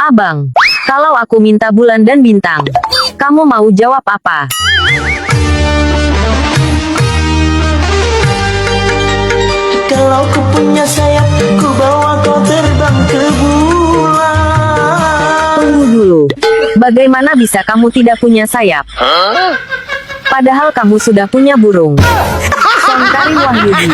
Abang, kalau aku minta bulan dan bintang, kamu mau jawab apa? Kalau ku punya sayap, ku bawa kau terbang ke bulan. Tunggu dulu. Bagaimana bisa kamu tidak punya sayap? Padahal kamu sudah punya burung. Songkari Wahyudi.